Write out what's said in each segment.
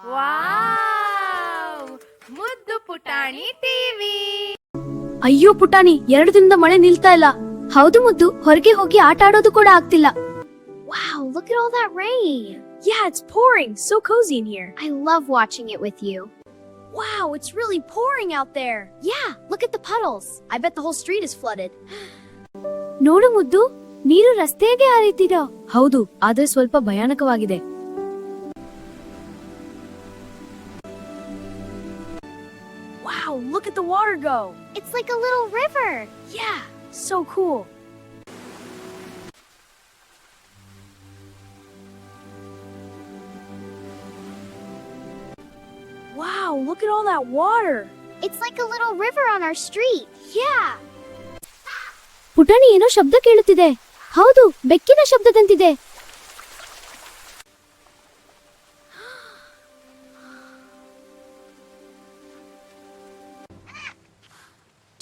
Wow! ಮುದ್ದು ಪುಟಾಣಿ TV. ಅಯ್ಯೋ ಪುಟಾಣಿ, 2 ದಿನದಿಂದ ಮಳೆ ನಿಲ್ತಾ ಇಲ್ಲ. ಹೌದು ಮುದ್ದು, ಹೊರಗೆ ಹೋಗಿ ಆಟ ಆಡೋದು ಕೂಡ ಆಗ್ತಿಲ್ಲ. Wow, look at all that rain. Yeah, it's pouring. So cozy in here. I love watching it with you. Wow, it's really pouring out there. Yeah, look at the puddles. I bet the whole street is flooded. ನೋಡು ಮುದ್ದು, ನೀರು ರಸ್ತೆಗೆ ಹರಿತಿದೆ. ಹೌದು, ಆದ್ರೆ ಸ್ವಲ್ಪ ಭಯಾನಕವಾಗಿದೆ. Wow, look at the water go. It's like a little river. Yeah, so cool. Wow, look at all that water. It's like a little river on our street. Yeah. ಪುಟಾಣಿ, ಏನೋ ಶಬ್ದ ಕೇಳುತ್ತಿದೆ. ಹೌದು, ಬೆಕ್ಕಿನ ಶಬ್ದದಂತಿದೆ.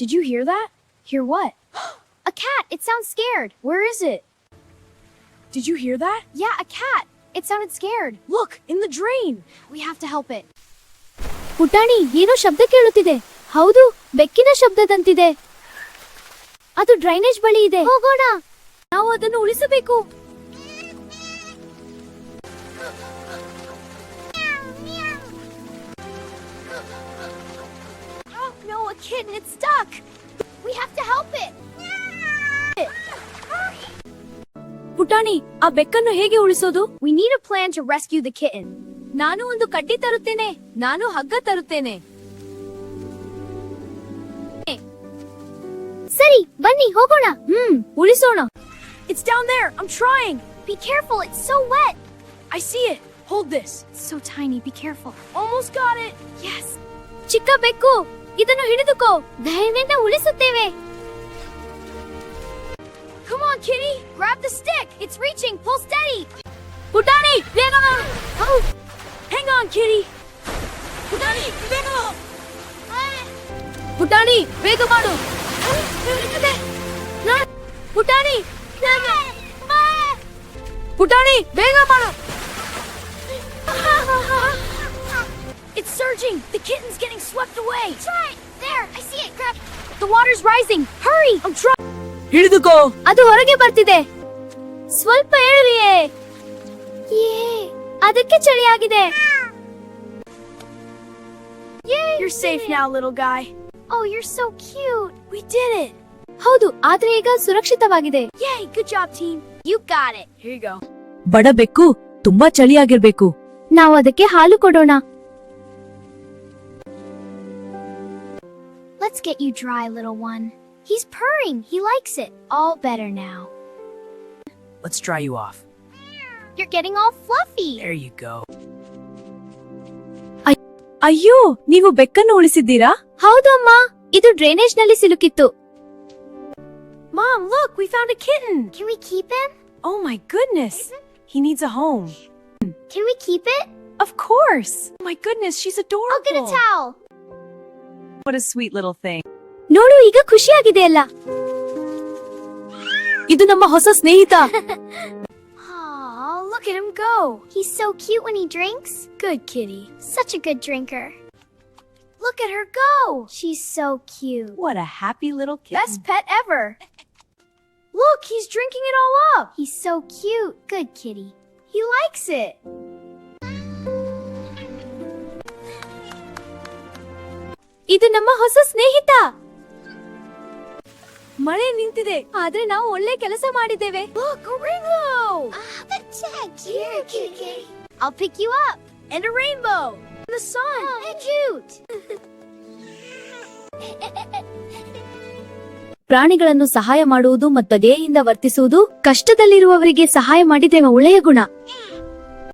Did you hear that? Hear what? A cat. It sounds scared. Where is it? Did you hear that? Yeah, a cat. It sounded scared. Look, in the drain. We have to help it. ಪುಟಾಣಿ, ಏನೋ ಶಬ್ದ ಕೇಳುತ್ತಿದೆ. ಹೌದು, ಬೆಕ್ಕಿನ ಶಬ್ದದಂತಿದೆ. ಅದು drainage ಬಳಿ ಇದೆ. ಹೋಗೋಣ. ನಾವು ಅದನ್ನು ಉಳಿಸಬೇಕು. Oh no, a kitten. It's stuck. We have to help it. ಪುಟಾಣಿ, ಆ ಬೆಕ್ಕನ್ನು ಹೇಗೆ ಉಳಿಸೋದು? We need a plan to rescue the kitten. ನಾನು ಒಂದು ಕಡ್ಡಿ ತರುತ್ತೇನೆ. ನಾನು ಹಗ್ಗ ತರುತ್ತೇನೆ. ಸರಿ, ಬನ್ನಿ ಹೋಗೋಣ. ಉಳಿಸೋಣ. It's down there. I'm trying. Be careful. It's so wet. I see it. Hold this. It's so tiny. Be careful. Almost got it. Yes. ಚಿಕ್ಕ ಬೆಕ್ಕು, ಇದನ್ನು ಹಿಡಿದುಕೋ. ಧೈರ್ಯದಿಂದ ಉಳಿಸುತ್ತೇವೆ. Come on, kitty. Grab the stick. It's reaching. Pull steady. ಪುಟಾಣಿ, ಬೇಗ ಮಾಡು. Oh. Hang on, kitty. ಪುಟಾಣಿ, ಬೇಗ ಮಾಡು. ಪುಟಾಣಿ, ಬೇಗ ಮಾಡು. ಪುಟಾಣಿ, ಪುಟಾಣಿ, ಬೇಗ ಮಾಡು. It's surging. The kitten's getting swept away. Try. There. I see it. Grab. The water's rising. Hurry. I'm trying. ಹಿಡಿದುಕೋ. ಅದು ಹೊರಗೆ ಬರ್ತಿದೆ. ಸ್ವಲ್ಪ ಏಳಿಯೇ. ಅದಕ್ಕೆ ಚಳಿಯಾಗಿದೆ. Yay. You're safe now, little guy. Oh, you're so cute. We did it. ಹೌದು, ಆದ್ರೆ ಈಗ ಸುರಕ್ಷಿತವಾಗಿದೆ. Yay. Good job, team. You got it. Here you go. ಬಡ ಬೆಕ್ಕು, ತುಂಬಾ ಚಳಿಯಾಗಿರ್ಬೇಕು. ನಾವು ಅದಕ್ಕೆ ಹಾಲು ಕೊಡೋಣ. Let's get you dry, little one. He's purring. He likes it. All better now. Let's dry you off. You're getting all fluffy. There you go. ಅಯ್ಯೋ, ನೀವು ಬೆಕ್ಕನ್ನು ಉಳಿಸಿದ್ದೀರಾ? ಹೌದು ಅಮ್ಮ, ಇದು ಡ್ರೈನೇಜ್ ನಲ್ಲಿ ಸಿಲುಕಿತ್ತು. Mom, look, we found a kitten. Can we keep him? Oh my goodness. He needs a home. Can we keep it? Of course. Oh my goodness, she's adorable. I'll get a towel. What a sweet little thing. ನೋಡು, ಈಗ ಖುಷಿಯಾಗಿದೆ ಅಲ್ಲ? ಇದು ನಮ್ಮ ಹೊಸ ಸ್ನೇಹಿತ. Aw, look at him go. He's so cute when he drinks. Good kitty. Such a good drinker. Look at her go. She's so cute. What a happy little kitten. Best pet ever. Look, he's drinking it all up. He's so cute. Good kitty. He likes it. ಇದು ನಮ್ಮ ಹೊಸ ಸ್ನೇಹಿತ. ಮಳೆ ನಿಂತಿದೆ, ಆದ್ರೆ ನಾವು ಒಳ್ಳೆ ಕೆಲಸ ಮಾಡಿದ್ದೇವೆ. Look, a rainbow. That's so cute. I'll pick you up. And a rainbow. And the sun. Oh, cute. ಪ್ರಾಣಿಗಳನ್ನು ಸಹಾಯ ಮಾಡುವುದು ಮತ್ತು ದಯೆಯಿಂದ ವರ್ತಿಸುವುದು ಕಷ್ಟದಲ್ಲಿರುವವರಿಗೆ ಸಹಾಯ ಮಾಡಿದ್ದೇವೆ ಒಳ್ಳೆಯ ಗುಣ.